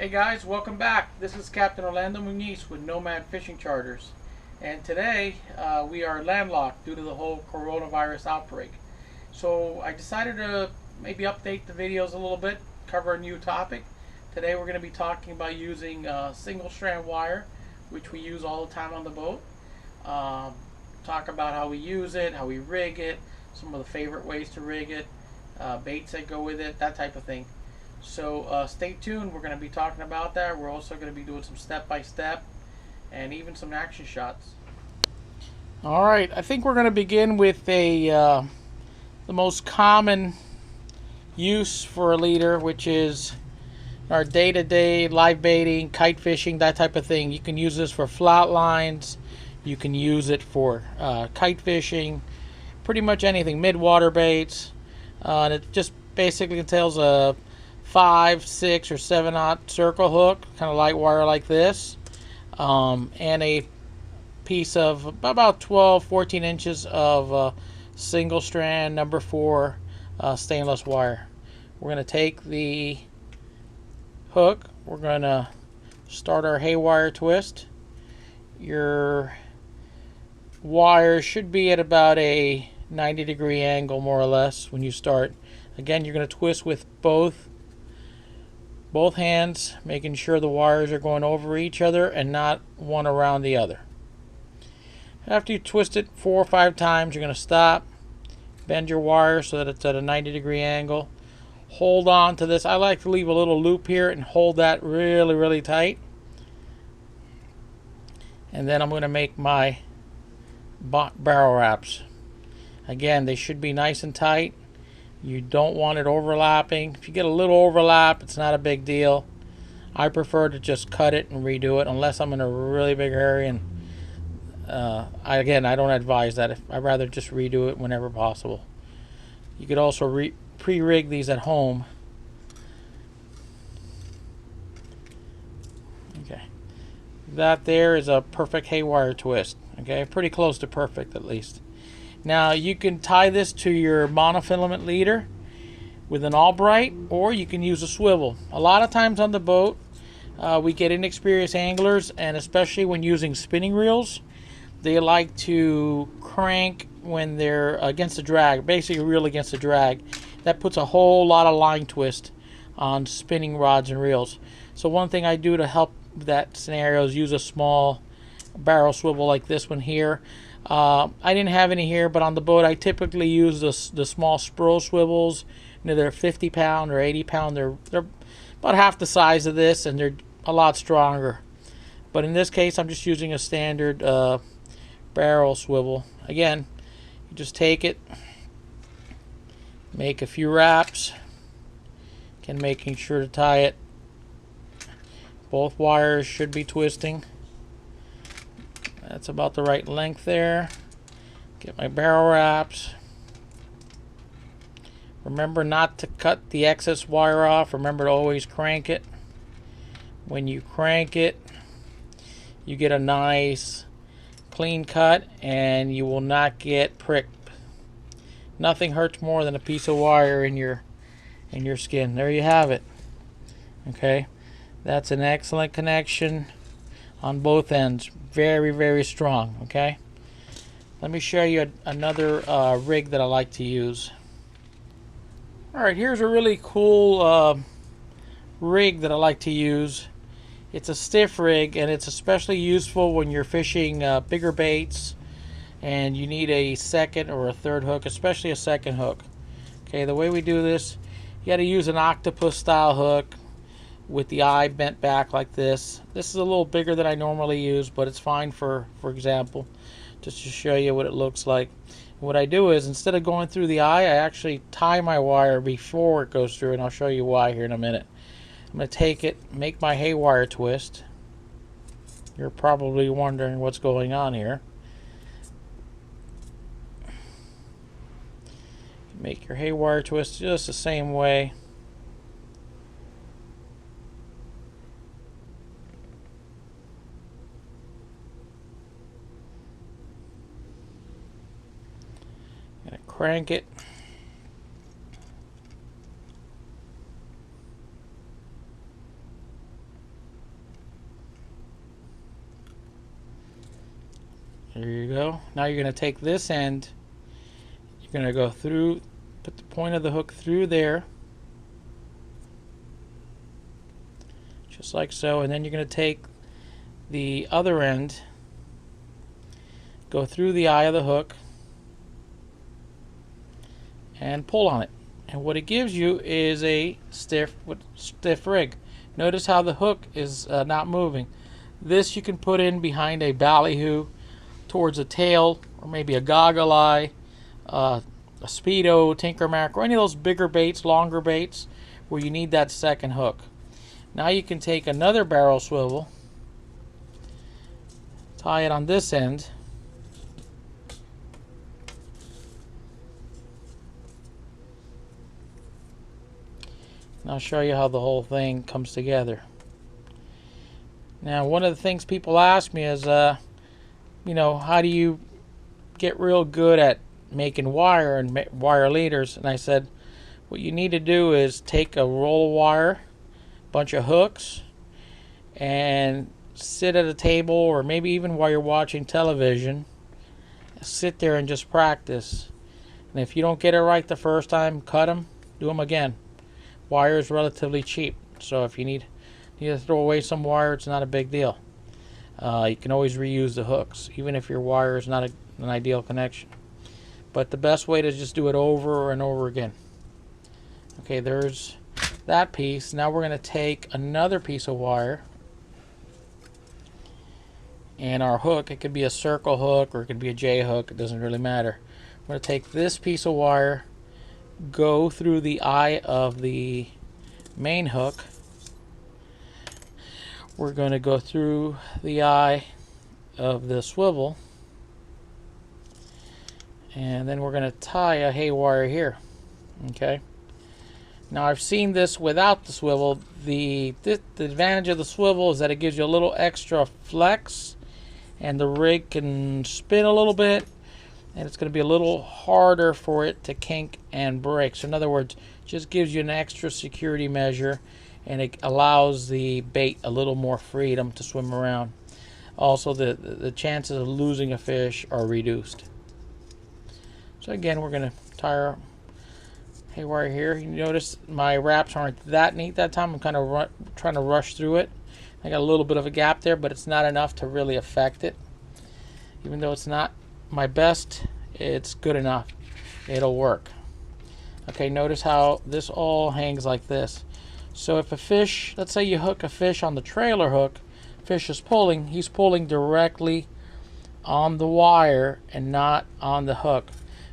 Hey guys, welcome back. This is Captain Orlando Muniz with Nomad Fishing Charters. And today we are landlocked due to the whole coronavirus outbreak. So I decided to maybe update the videos a little bit, cover a new topic. Today we're going to be talking about using single strand wire, which we use all the time on the boat. Talk about how we use it, how we rig it, some of the favorite ways to rig it, baits that go with it, that type of thing. So stay tuned. We're going to be talking about that. We're also going to be doing some step-by-step and even some action shots. All right, I think we're going to begin with the most common use for a leader, which is our day-to-day live baiting, kite fishing, that type of thing. You can use this for flat lines. You can use it for kite fishing, pretty much anything, mid-water baits. And it just basically entails a 5, 6, or 7/0 circle hook, kind of light wire like this, and a piece of about 12, 14 inches of single strand number 4 stainless wire. We're going to take the hook, we're going to start our haywire twist. Your wire should be at about a 90-degree angle, more or less, when you start. Again, you're going to twist with both hands, making sure the wires are going over each other and not one around the other. After you twist it 4 or 5 times, you're going to stop, bend your wire so that it's at a 90-degree angle. Hold on to this. I like to leave a little loop here and hold that really, really tight. And then I'm going to make my barrel wraps. Again, they should be nice and tight. You don't want it overlapping. If you get a little overlap, it's not a big deal. I prefer to just cut it and redo it unless I'm in a really big hurry. And I don't advise that. I'd rather just redo it whenever possible. You could also pre-rig these at home. Okay, that there is a perfect haywire twist. Okay, pretty close to perfect at least. Now you can tie this to your monofilament leader with an Albright, or you can use a swivel. A lot of times on the boat we get inexperienced anglers, and especially when using spinning reels, they like to crank when they're against the drag, basically reel against the drag. That puts a whole lot of line twist on spinning rods and reels. So one thing I do to help that scenario is use a small barrel swivel like this one here. I didn't have any here, but on the boat I typically use the small Spro swivels. You know, they're 50-pound or 80-pound. They're about half the size of this, and they're a lot stronger. But in this case, I'm just using a standard barrel swivel. Again, you just take it, make a few wraps, again making sure to tie it. Both wires should be twisting. That's about the right length there. Get my barrel wraps. Remember not to cut the excess wire off. Remember to always crank it. When you crank it, you get a nice clean cut and you will not get pricked. Nothing hurts more than a piece of wire in your skin. There you have it. Okay, that's an excellent connection on both ends. Very, very strong. Okay, let me show you another rig that I like to use. Alright, here's a really cool rig that I like to use. It's a stiff rig, and it's especially useful when you're fishing bigger baits and you need a second or a third hook, especially a second hook. Okay, the way we do this, you got to use an Octopus style hook with the eye bent back like this. This is a little bigger than I normally use, but it's fine for example, just to show you what it looks like. What I do is, instead of going through the eye, I actually tie my wire before it goes through, and I'll show you why here in a minute. I'm going to take it, make my haywire twist. You're probably wondering what's going on here. Make your haywire twist just the same way. Gonna crank it. There you go. Now you're going to take this end, you're going to go through, put the point of the hook through there, just like so, and then you're going to take the other end, go through the eye of the hook, and pull on it. And what it gives you is a stiff rig. Notice how the hook is not moving. This you can put in behind a ballyhoo towards a tail, or maybe a goggle eye, a speedo, tinker mackerel, any of those bigger baits, longer baits, where you need that second hook. Now you can take another barrel swivel, tie it on this end, and I'll show you how the whole thing comes together. Now, one of the things people ask me is, you know, how do you get real good at making wire and wire leaders? And I said, what you need to do is take a roll of wire, bunch of hooks, and sit at a table, or maybe even while you're watching television, sit there and just practice. And if you don't get it right the first time, cut them, do them again. Wire is relatively cheap, so if you need to throw away some wire, it's not a big deal. You can always reuse the hooks, even if your wire is not an ideal connection. But the best way to just do it over and over again. Okay, there's that piece. Now we're going to take another piece of wire, and our hook, it could be a circle hook or it could be a J hook, it doesn't really matter. We're going to take this piece of wire, go through the eye of the main hook. We're going to go through the eye of the swivel, and then we're going to tie a haywire here. Okay. Now I've seen this without the swivel. The advantage of the swivel is that it gives you a little extra flex, and the rig can spin a little bit, and it's going to be a little harder for it to kink and break. So in other words, it just gives you an extra security measure, and it allows the bait a little more freedom to swim around. Also, the chances of losing a fish are reduced. So again, we're going to tie our haywire here. You notice my wraps aren't that neat that time. I'm kind of trying to rush through it. I got a little bit of a gap there, but it's not enough to really affect it. Even though it's not my best, it's good enough. It'll work. Okay, notice how this all hangs like this. So if a fish, let's say you hook a fish on the trailer hook, fish is pulling, he's pulling directly on the wire and not on the hook.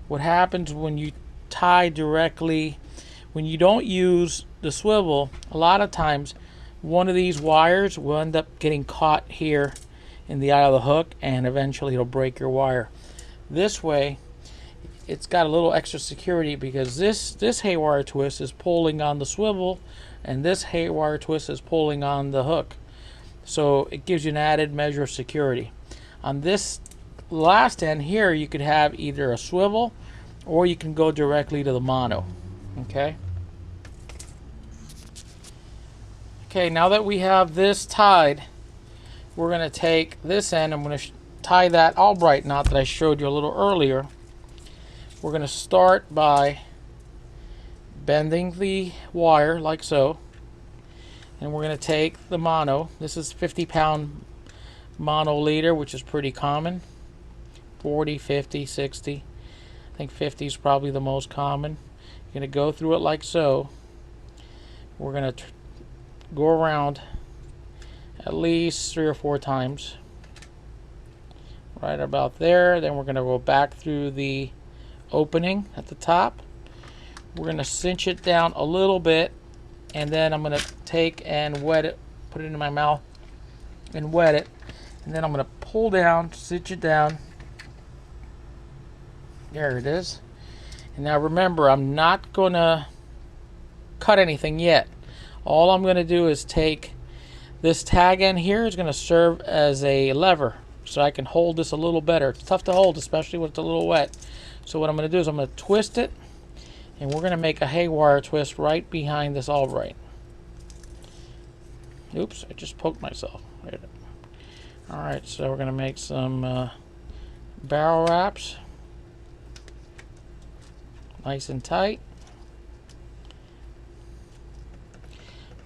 What happens when you tie directly, when you don't use the swivel, a lot of times one of these wires will end up getting caught here in the eye of the hook, and eventually it'll break your wire. This way, it's got a little extra security because this haywire twist is pulling on the swivel, and this haywire twist is pulling on the hook. So it gives you an added measure of security. On this last end here, you could have either a swivel, or you can go directly to the mono. Okay. Okay, now that we have this tied, we're going to take this end. I'm going to tie that Albright knot that I showed you a little earlier. We're going to start by bending the wire like so, and we're going to take the mono. This is 50-pound mono leader, which is pretty common. 40, 50, 60. I think 50 is probably the most common. You're going to go through it like so. We're going to go around at least 3 or 4 times. Right about there. Then we're going to go back through the opening at the top. We're going to cinch it down a little bit, and then I'm going to take and wet it, put it in my mouth and wet it, and then I'm going to pull down, cinch it down. There it is. And now remember, I'm not going to cut anything yet. All I'm going to do is take this tag end here, is going to serve as a lever so I can hold this a little better. It's tough to hold, especially when it's a little wet. So what I'm going to do is I'm going to twist it, and we're going to make a haywire twist right behind this Albright. Oops, I just poked myself. Alright, so we're going to make some barrel wraps nice and tight.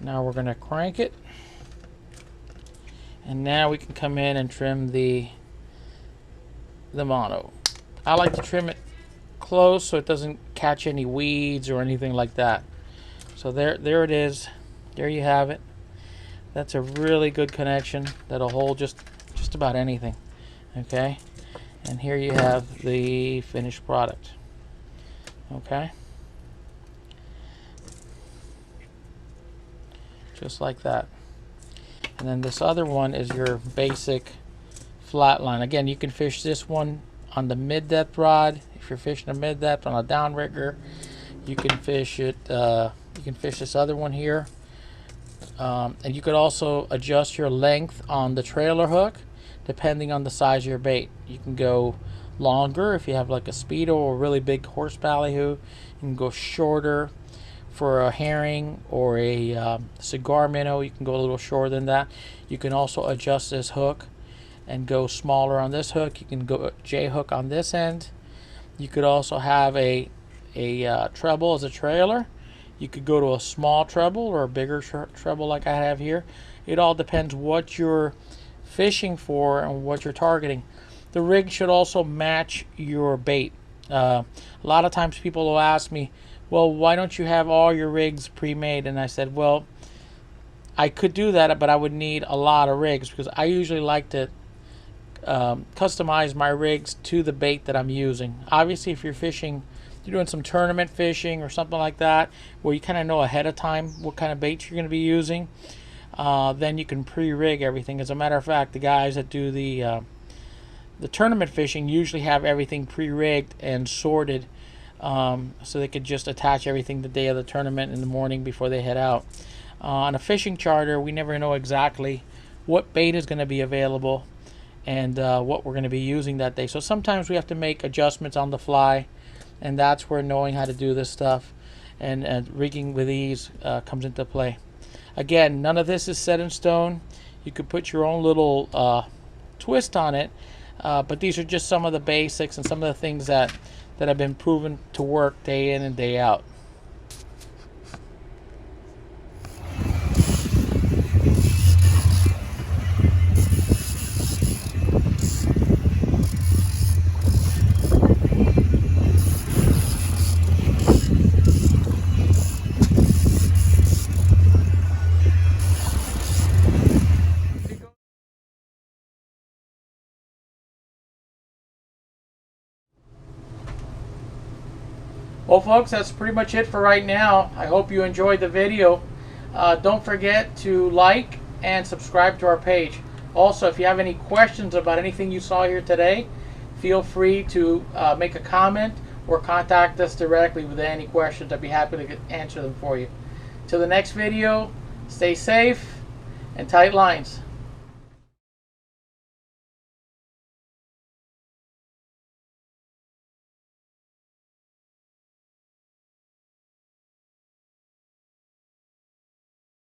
Now we're going to crank it, and now we can come in and trim the mono. I like to trim it close so it doesn't catch any weeds or anything like that. So there it is. There you have it. That's a really good connection that'll hold just about anything. Okay, and here you have the finished product. Okay, just like that. And then this other one is your basic flat line. Again, you can fish this one on the mid-depth rod. If you're fishing a mid-depth on a downrigger, you can fish it. You can fish this other one here, and you could also adjust your length on the trailer hook depending on the size of your bait. You can go longer if you have like a speedo or a really big horse ballyhoo. You can go shorter for a herring or a cigar minnow. You can go a little shorter than that. You can also adjust this hook and go smaller on this hook. You can go J hook on this end. You could also have a treble as a trailer. You could go to a small treble or a bigger treble like I have here. It all depends what you're fishing for and what you're targeting. The rig should also match your bait. A lot of times people will ask me, well, why don't you have all your rigs pre-made? And I said, well, I could do that, but I would need a lot of rigs because I usually like to customize my rigs to the bait that I'm using. Obviously, if you're doing some tournament fishing or something like that, where you kind of know ahead of time what kind of bait you're going to be using, then you can pre-rig everything. As a matter of fact, the guys that do the tournament fishing usually have everything pre-rigged and sorted, so they could just attach everything the day of the tournament in the morning before they head out. On a fishing charter, we never know exactly what bait is going to be available and what we're going to be using that day. So sometimes we have to make adjustments on the fly, and that's where knowing how to do this stuff and rigging with ease comes into play. Again, none of this is set in stone. You could put your own little twist on it, but these are just some of the basics and some of the things that have been proven to work day in and day out. Well, folks, that's pretty much it for right now. I hope you enjoyed the video. Don't forget to like and subscribe to our page. Also, if you have any questions about anything you saw here today, feel free to make a comment or contact us directly with any questions. I'd be happy to answer them for you. Till the next video, stay safe and tight lines.